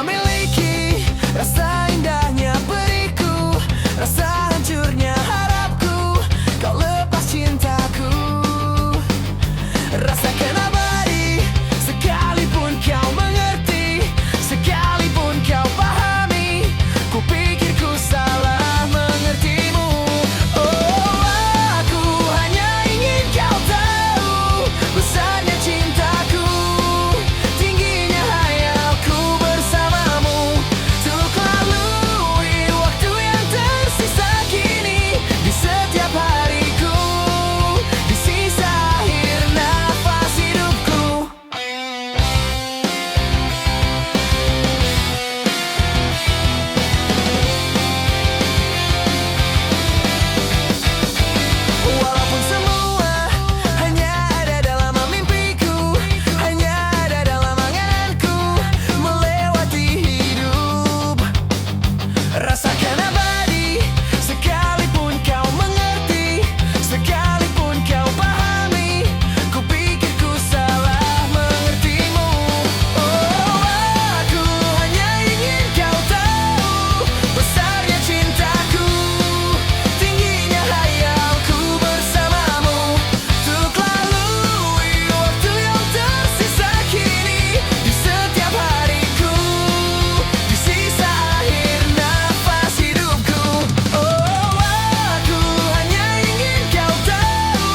miliki, rasa indahnya periku, rasa hancurnya harapku, kau lepas cintaku. Rasakan abadi, sekalipun kau mengerti, sekalipun kau pahami, ku pikir ku salah mengertimu. Oh, aku hanya ingin kau tahu besarnya cintaku, tingginya hayalku bersamamu, untuk lalui waktu yang tersisa kini, di setiap hariku, di sisa akhir nafas hidupku. Walaupun semua hanya ada dalam mimpiku, hanya ada dalam anganku, melewati hidup. Rasakan abadi, sekalipun kau mengerti, sekalipun kau pahami, ku pikir ku salah mengertimu. Oh, aku hanya ingin kau tahu besarnya cintaku, tingginya hayalku bersamamu, untuk lalui waktu yang tersisa kini, di setiap hariku, di sisa akhir nafas hidupku. Oh, aku hanya ingin kau tahu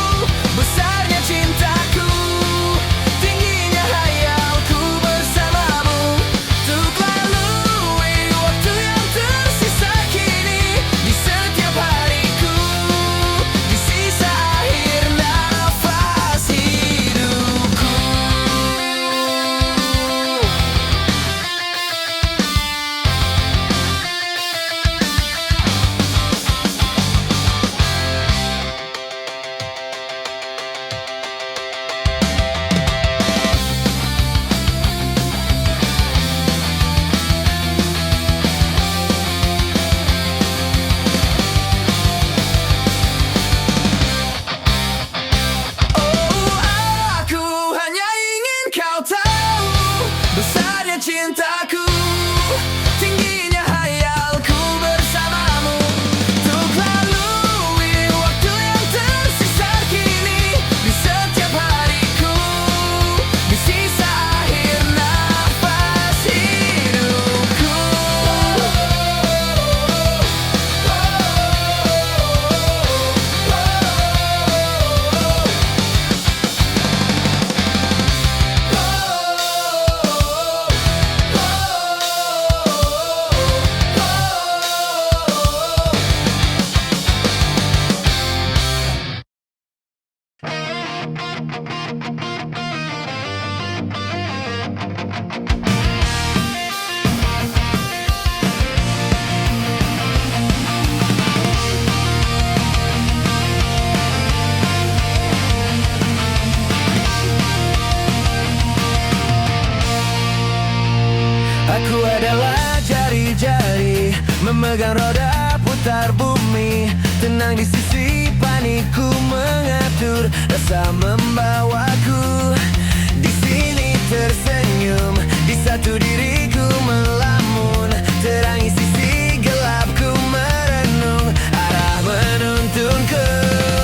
besarnya cintaku, tingginya hayalku bersamamu, untuk lalui waktu yang tersisa kini, di setiap hariku, di sisa akhir nafas hidupku. Oh, aku hanya ingin kau tahu besarnya cintaku, tingginya hayalku bersamamu, untuk lalui waktu yang tersisa kini, di setiap hariku, di sisa akhir nafas hidupku. Aku adalah jari-jari memegang roda putar bumi, tenang di sisi panikku mengatur rasa membawaku. Di sini tersenyum, di satu diriku melamun, terangi sisi gelapku merenung, arah menuntunku.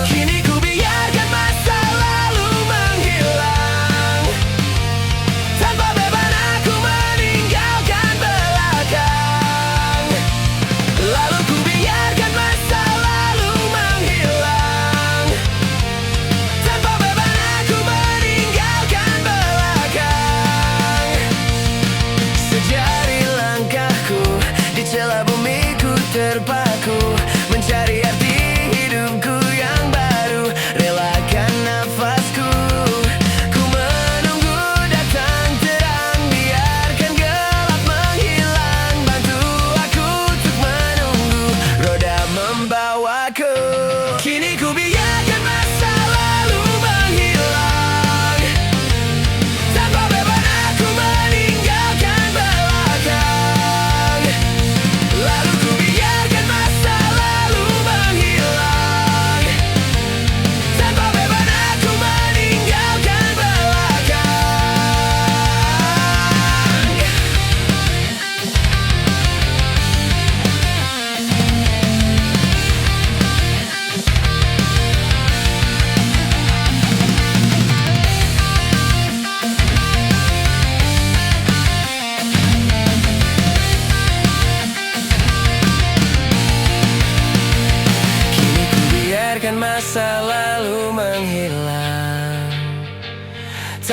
Kini ku biarkan masa lalu menghilang, tanpa beban aku meninggalkan belakang. Lalu ku biarkan masa lalu menghilang, tanpa beban aku meninggalkan belakang.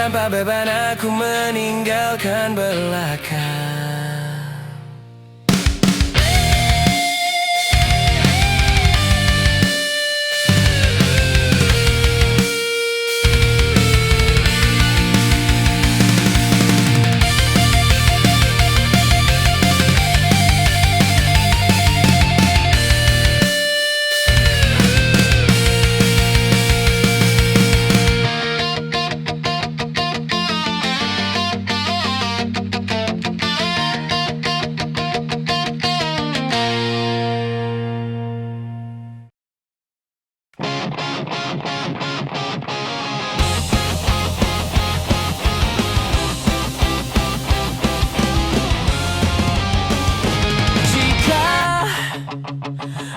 Tanpa beban aku meninggalkan belakang.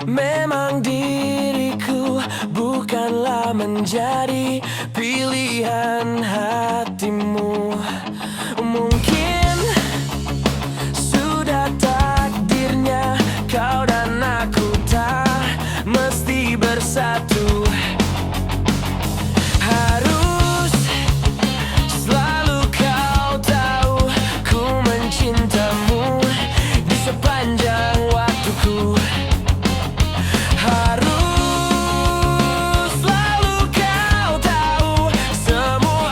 Memang diriku bukanlah menjadi pilihan hatimu. Mungkin sudah takdirnya kau dan aku tak mesti bersatu. Harus selalu kau tahu ku mencintamu di sepanjang waktuku. Harus selalu kau tahu semua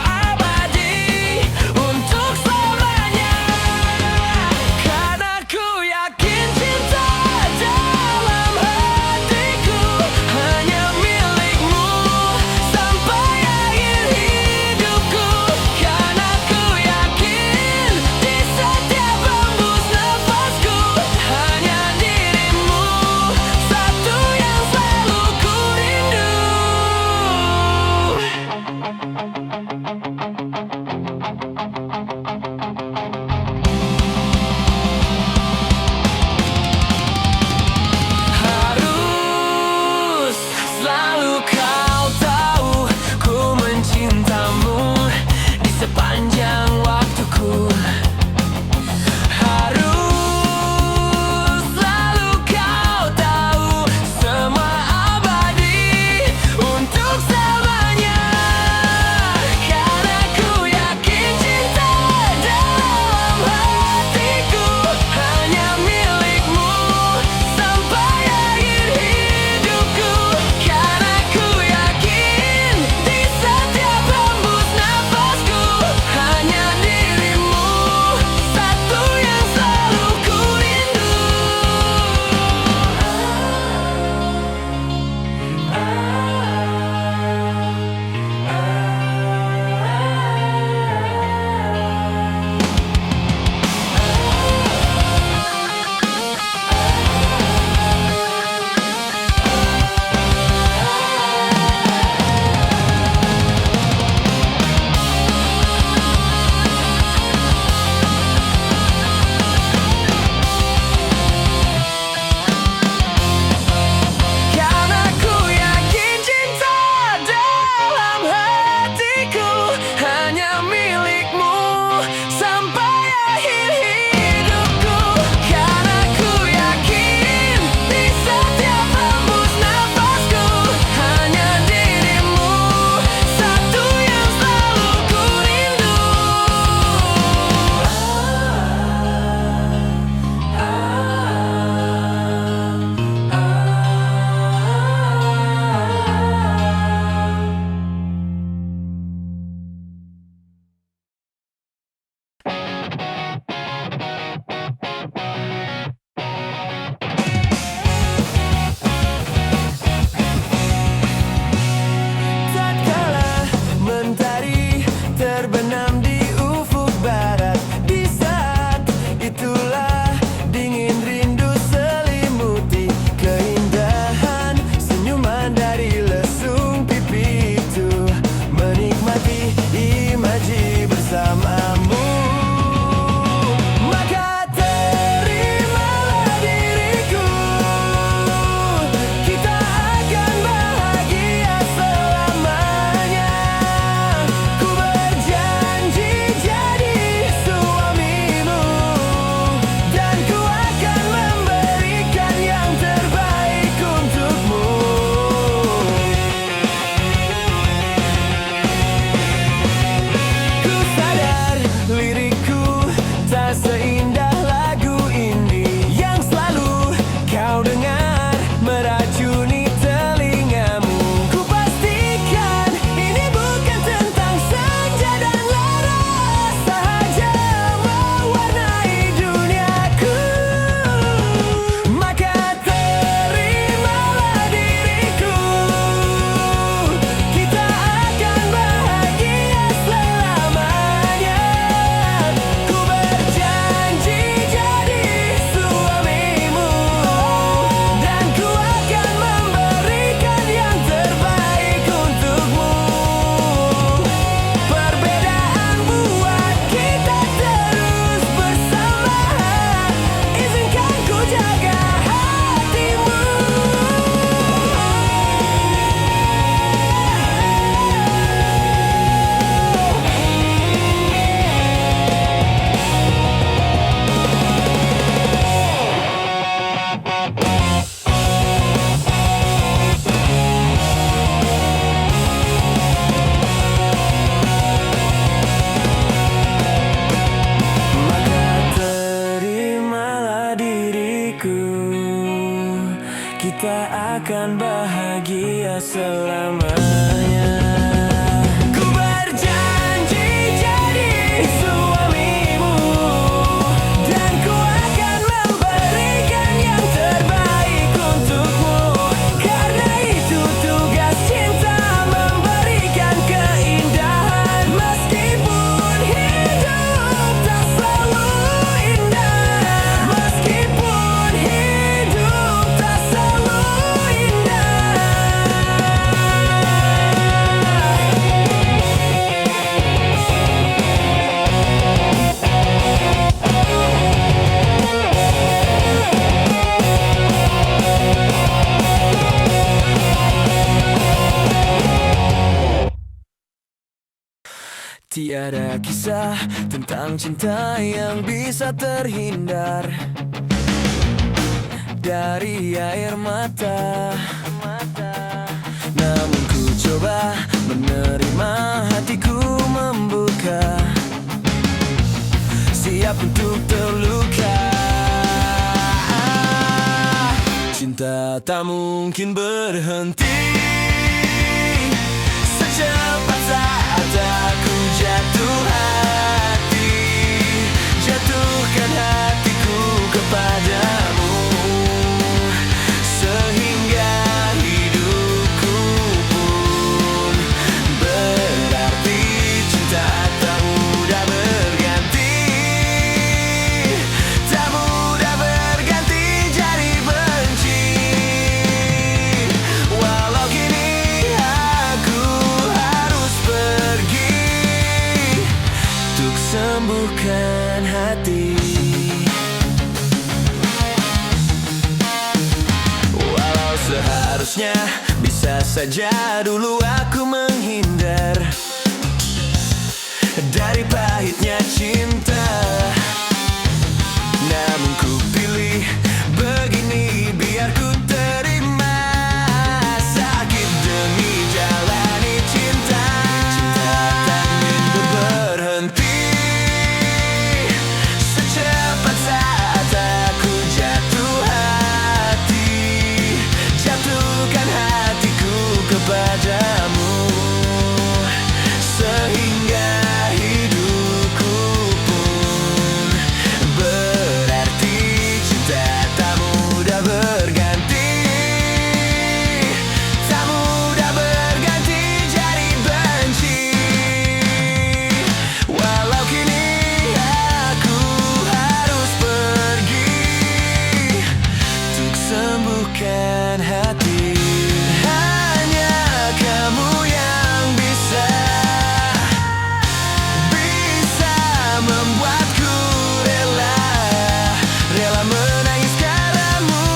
akan bahagia selamanya. Ku berjanji jadi suamimu, dan ku akan memberikan yang terbaik untukmu. Karena itu tugas cinta, memberikan keindahan. Meskipun hidup tak selalu indah, meskipun hidup tak selalu indah. Tiada kisah tentang cinta yang bisa terhindar dari air mata. Namun ku coba menerima, hatiku membuka, siap untuk terluka. Cinta tak mungkin berhenti. Secepat saat aku jatuh hati, jatuhkan hatiku kepadamu, sehingga hidupku pun berarti. Cinta tak mudah berganti, tak mudah berganti jadi benci. Walau kini aku harus pergi untuk sembuhkan hati. Walau seharusnya bisa saja dulu aku menghindar dari pahitnya cinta, namun ku pilih begini, biar ku terima sakit demi jalani cinta. Cinta tak mungkin berhenti. Secepat saat aku jatuh hati, jatuhkan hatiku kepadamu, sehingga hidupku pun berarti. Cinta tak mudah berganti, tak mudah berganti jadi benci. Walau kini aku harus pergi untuk sembuhkan hati. Hanya kamu yang bisa membuatku rela menangis karenamu.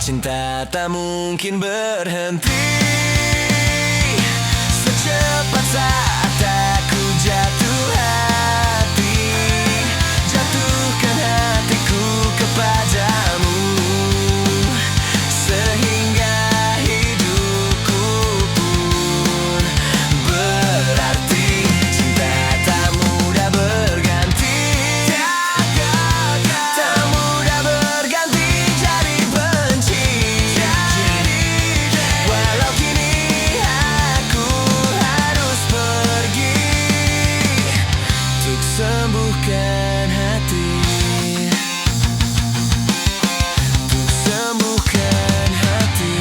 Cinta tak mungkin berhenti. Secepat saat aku jatuh hati, jatuhkan hatiku kepadamu, sehingga hidupku pun berarti. Cinta tak mudah berganti, tak mudah berganti jadi benci. Walau kini aku harus pergi untuk sembuhkan hati, untuk sembuhkan hati.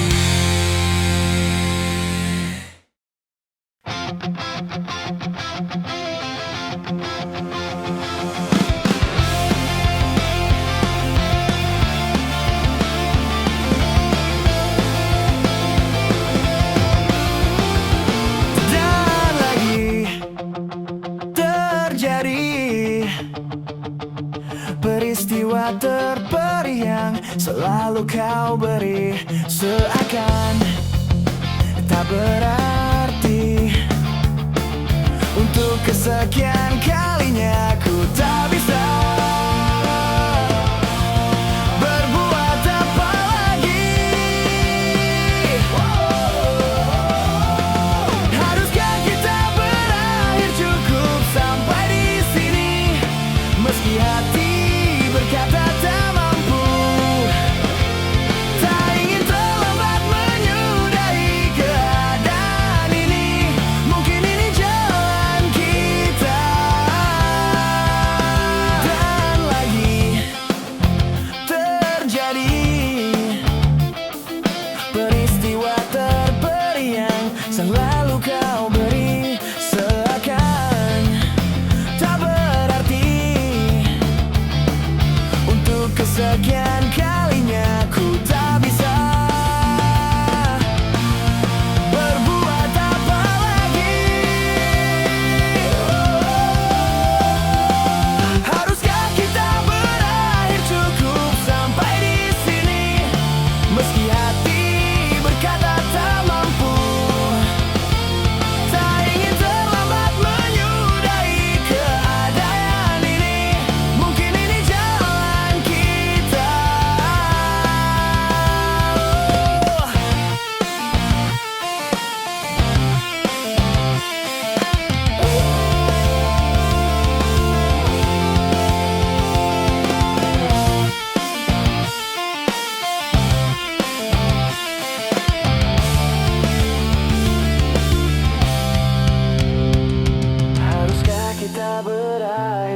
Dan lagi terjadi peristiwa terperih yang selalu kau beri, seakan tak berarti. Untuk kesekian kalinya ku tak bisa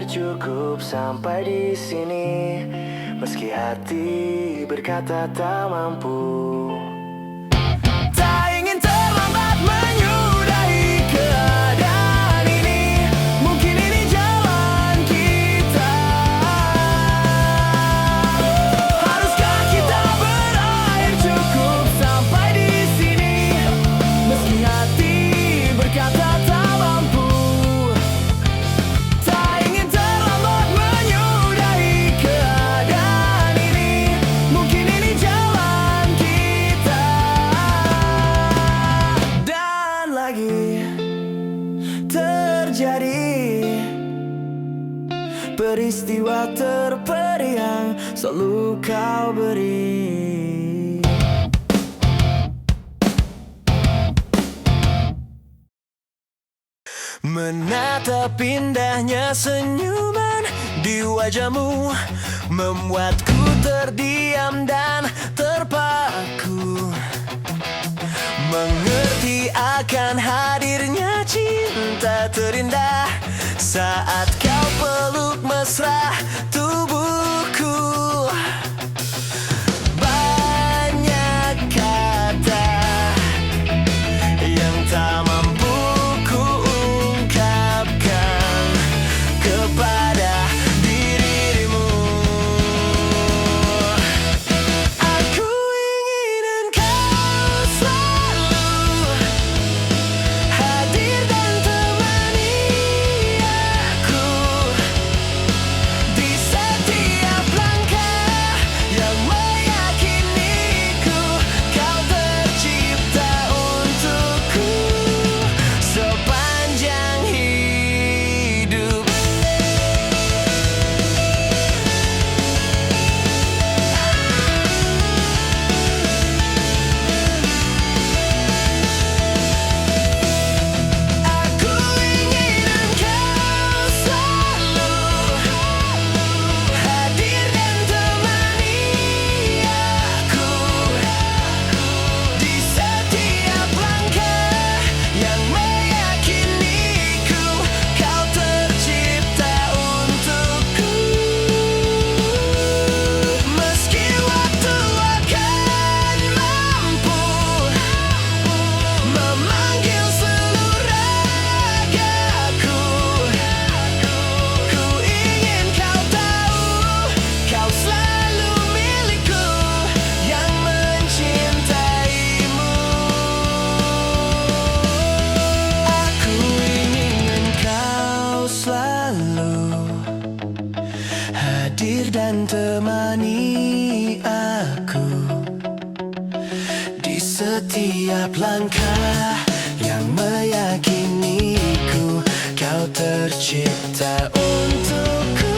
cukup sampai di sini. Meski hati berkata tak mampu. Tak ingin terlambat menyudahi keadaan ini. Mungkin ini jalan kita. Haruskah kita berakhir cukup sampai di sini? Meski hati berkata tak mampu. Tak ingin terlambat menyudahi keadaan ini. Mungkin ini jalan kita. Dan lagi terjadi peristiwa terperi yang selalu kau beri. Menatap indahnya senyuman di wajahmu membuatku terdiam dan terpaku. Mengerti akan hadirnya cinta terindah saat kau peluk mesra tubuhku. Banyak kata yang tak mampu ku ungkapkan kepada dirimu. Aku ingin engkau selalu hadir dan temani aku di setiap langkah yang meyakiniku kau tercipta untukku sepanjang hidup. Aku ingin engkau selalu hadir dan temani aku di setiap langkah yang meyakiniku kau tercipta untukku. Meski waktu akan mampu memanggil seluruh ragaku, ku ingin kau tahu kau selalu milikku yang mencintaimu. Aku ingin kau selalu hadir dan temani aku di setiap langkah yang meyakiniku kau tercipta untukku.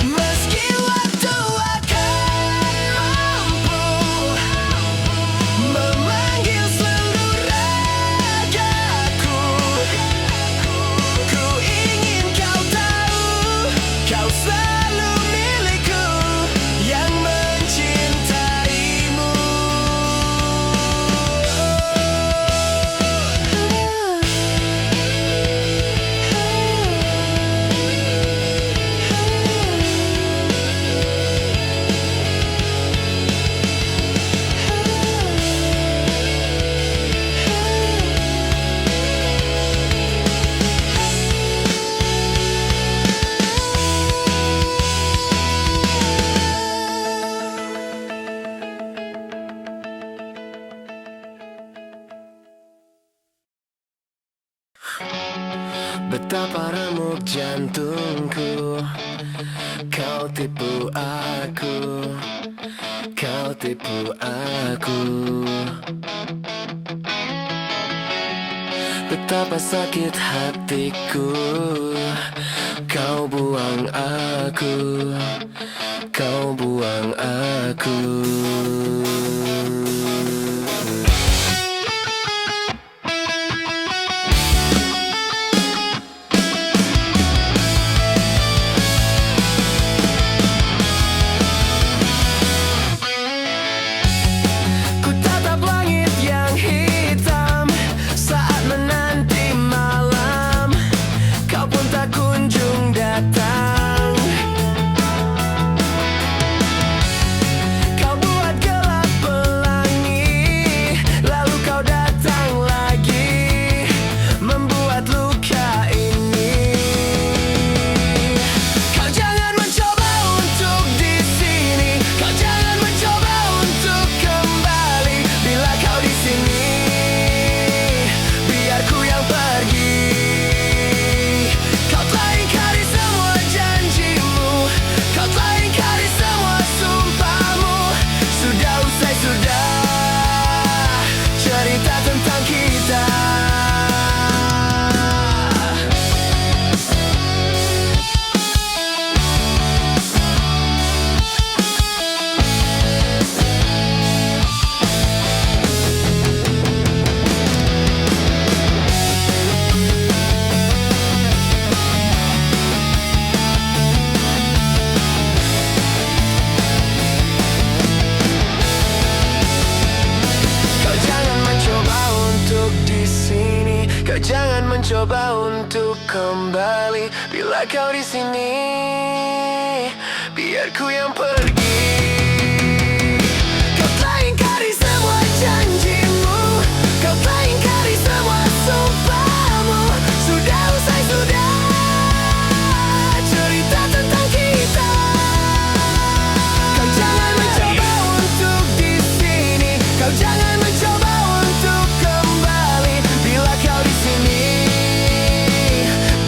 Meski waktu akan mampu memanggil seluruh ragaku, ku ingin kau tahu kau selalu milikku yang mencintaimu. Betapa remuk jantungku, kau tipu aku, kau tipu aku. Betapa sakit hatiku, kau buang aku, kau buang aku. Pun tak mencoba untuk kembali. Bila kau di sini, biar ku yang pergi. Kau telah ingkari semua janjimu, kau telah ingkari semua sumpahmu. Sudah usai, sudah cerita tentang kita. Kau jangan mencoba untuk di sini, kau jangan mencoba untuk kembali. Bila kau di sini,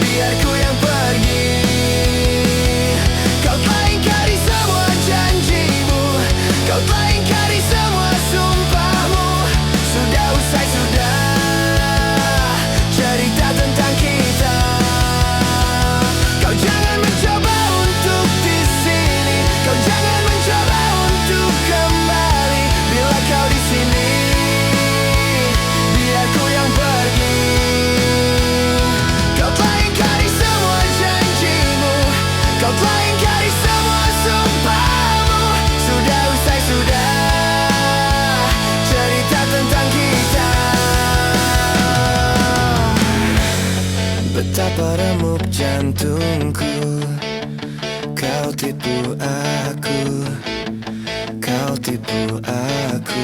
biar ku yang pergi. Kau telah ingkari semua janjimu, kau telah ingkari semua sumpahmu. Sudah usai, sudah cerita tentang kita. Kau jangan mencoba untuk di sini, kau jangan mencoba untuk kembali. Bila kau di sini, biar ku yang pergi. Kau telah ingkari semua janjimu, kau telah ingkari semua sumpahmu. Sudah usai, sudah cerita tentang kita. Betapa remuk jantungku, kau tipu aku, kau tipu aku.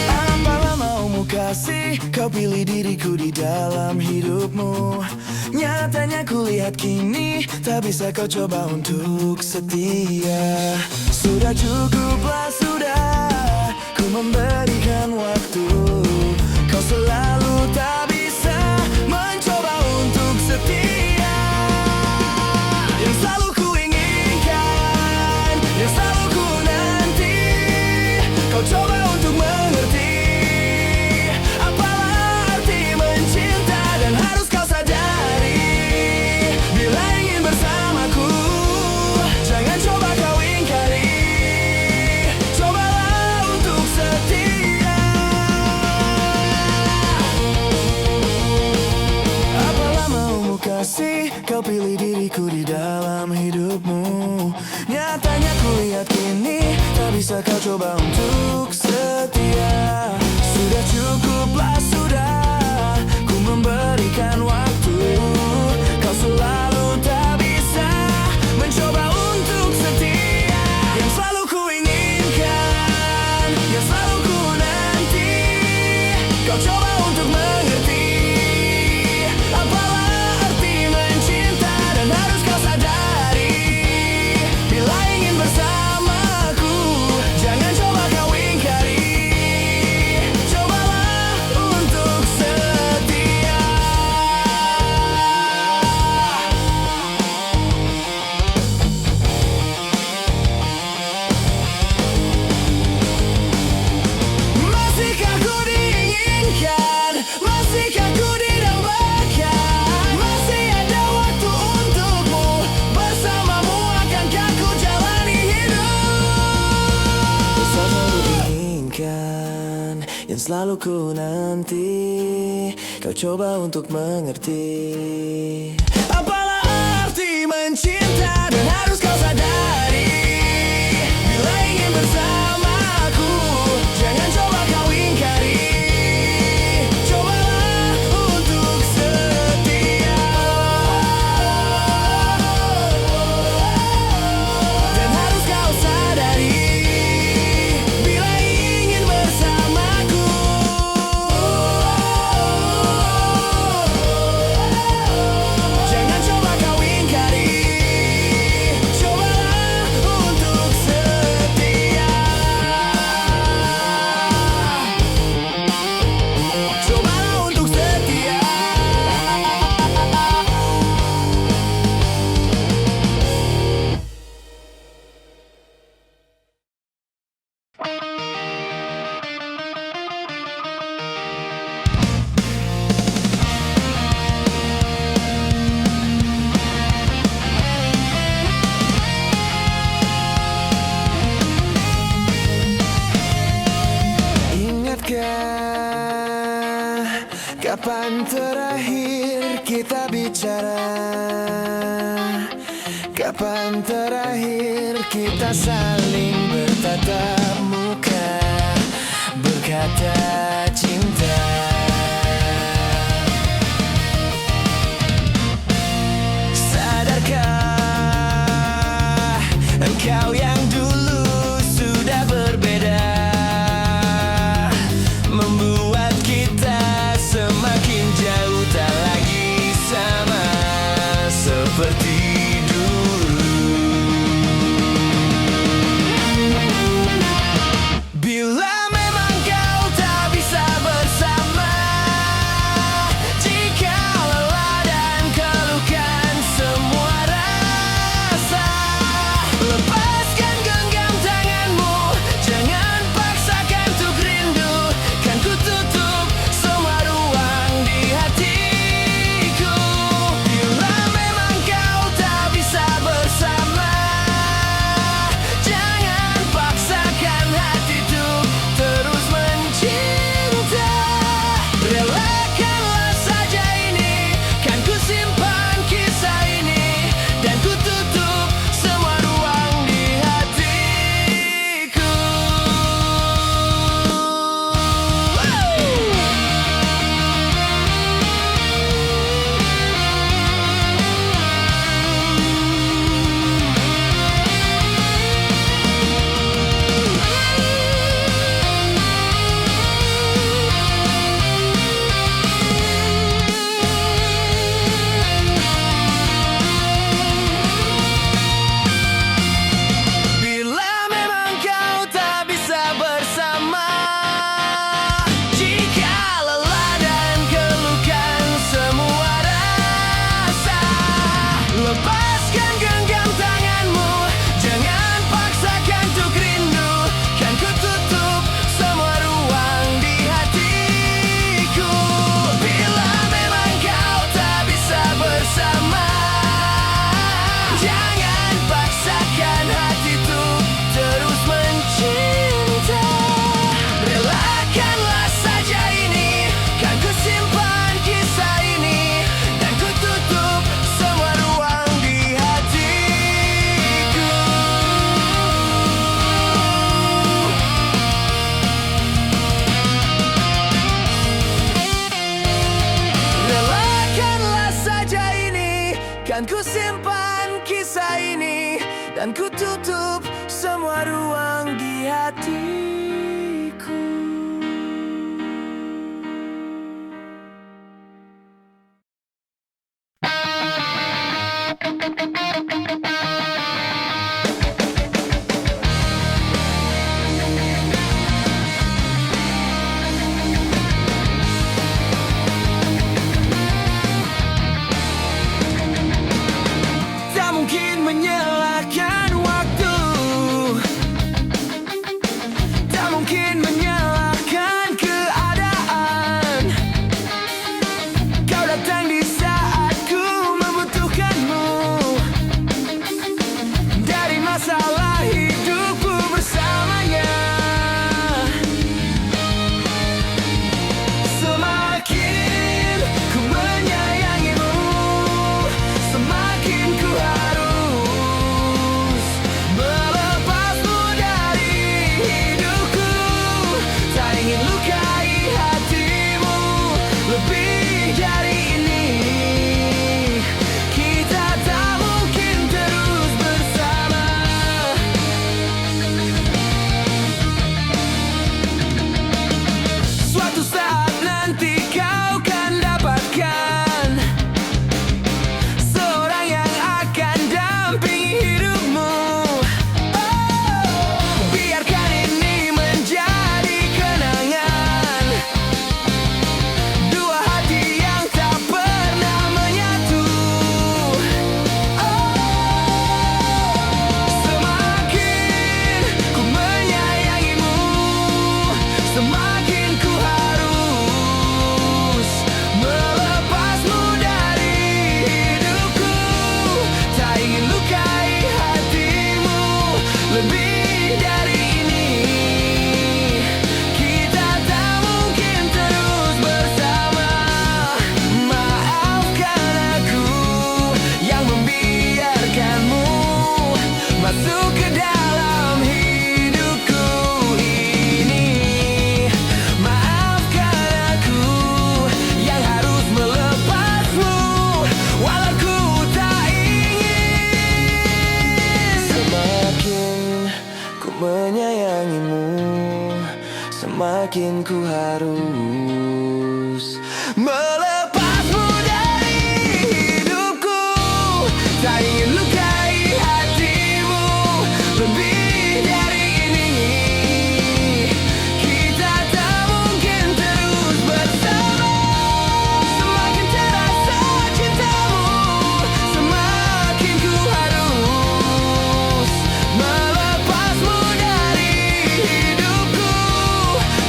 Apalah maumu kasih, kau pilih diriku di dalam hidupmu. Nyatanya kulihat kini, tak bisa kau coba untuk setia. Sudah cukuplah, sudah ku memberikan waktu. Kau selalu tak bisa mencoba untuk setia. Yang selalu ku inginkan, yang selalu ku nanti, kau coba untuk mengerti. Apalah arti mencinta, dan harus kau sadari. Bila ingin bersamaku, jangan coba kau ingkari. Cobalah untuk setia. Apalah maumu kasih, kau pilih diriku di dalam hidupmu. Nyatanya kulihat kini, tak bisa kau coba untuk setia. Sudah cukuplah, sudah ku memberikan waktu. Kau selalu tak bisa mencoba untuk setia. Yang selalu ku inginkan, yang selalu ku nanti, kau coba untuk mengerti. Apalah arti mencinta, dan harus kau sadari. Bila ingin bersamaku, jangan coba kau ingkari. Cobalah untuk setia. Masihkah ku diinginkan, masihkah ku didambakan. Masih ada waktu untukmu, bersamamu akankah ku jalani hidup. Selalu diinginkan, yang selalu ku nanti, kau coba untuk mengerti. Apalah arti mencinta, dan harus kau sadari. Bila ingin bersamaku, jangan coba kau ingkari. Cobalah untuk setia. Dan harus kau sadari. Bila ingin bersamaku, jangan coba kau ingkari. Cobalah Kapan terakhir kita bicara? Kapan terakhir kita saling bertatap muka, berkata cinta? Sadarkah engkau yang dulu sudah berbeda, membuat kita semakin jauh, tak lagi sama seperti dulu. Bila memang kau tak bisa bersama, jika lelah dan keluhkan semua rasa, lepaskan genggam tanganmu, jangan paksakan untuk rindu, kan ku tutup semua ruang di hatiku. Bila memang kau tak bisa bersama, jangan paksakan hati untuk terus mencinta. Relakanlah saja ini, kan ku simpan kisah ini, dan ku tutup semua ruang di hatiku. Bila memang kau tak bisa bersama, jika lelah dan keluhkan semua rasa, lepaskan genggam tanganmu, jangan paksakan untuk rindu, kan ku tutup semua ruang di hatiku. Bila memang kau tak bisa bersama, jangan paksakan hati untuk terus mencinta. Relakanlah saja ini, kan ku simpan kisah ini, dan ku tutup semua ruang di hatiku. Relakanlah saja ini, kan ku simpan kisah ini, dan ku tutup semua ruang di hatiku. Tak mungkin menyalahkan waktu, tak harus melepasmu dari hidupku. Tak ingin lukai hatimu lebih dari ini. Kita tak mungkin terus bersama. Semakin terasa cintamu, semakin ku harus melepasmu dari hidupku.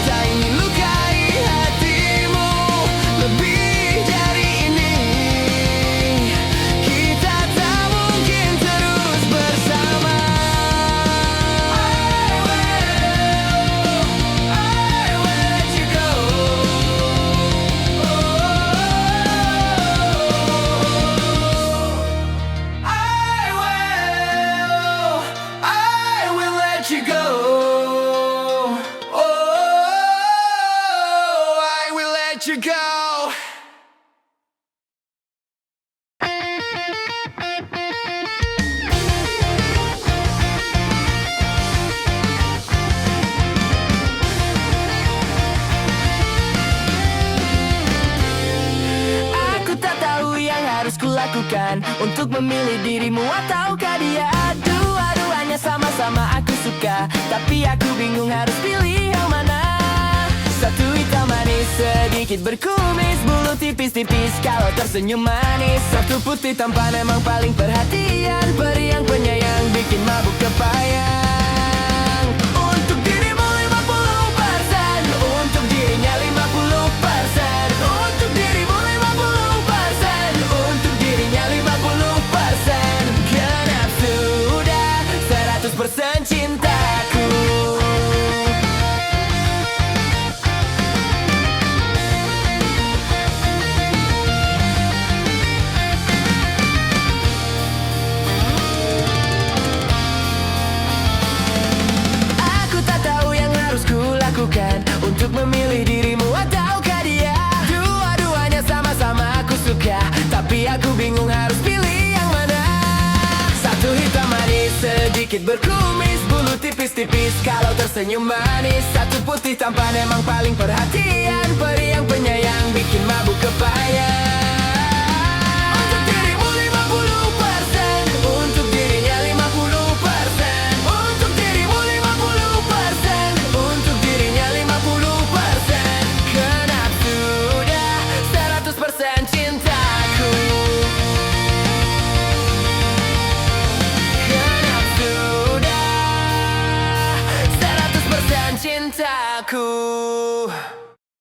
Tak ingin lukai hatimu lebih dari ini. Kita tak mungkin terus bersama. I will let you go. I will let you go. I will let you go. Aku tak tahu yang harus kulakukan untuk memilih dirimu ataukah dia. Dua-duanya sama-sama aku suka, tapi aku bingung harus pilih yang mana. Satu hitam manis sedikit berkumis, bulu tipis-tipis kalau tersenyum manis. Satu putih tampan emang paling perhatian, periang penyayang bikin mabuk kepayang. Untuk dirimu 50%, untuk dirinya 50%. Untuk dirimu 50%, untuk dirinya 50%. Genap sudah 100% cintaku. Aku tak tahu yang harus kulakukan untuk memilih dirimu ataukah dia. Dua-duanya sama-sama aku suka, tapi aku bingung harus pilih yang mana. Satu hitam manis sedikit berkumis, bulu tipis-tipis kalau tersenyum manis. Satu putih tampan emang paling perhatian, periang penyayang bikin mabuk kepayang. Untuk dirimu 50%, untuk dirinya 50%. Untuk dirimu 50%, untuk dirinya 50%. Genap sudah 100% cintaku. Genap sudah 100% cintaku.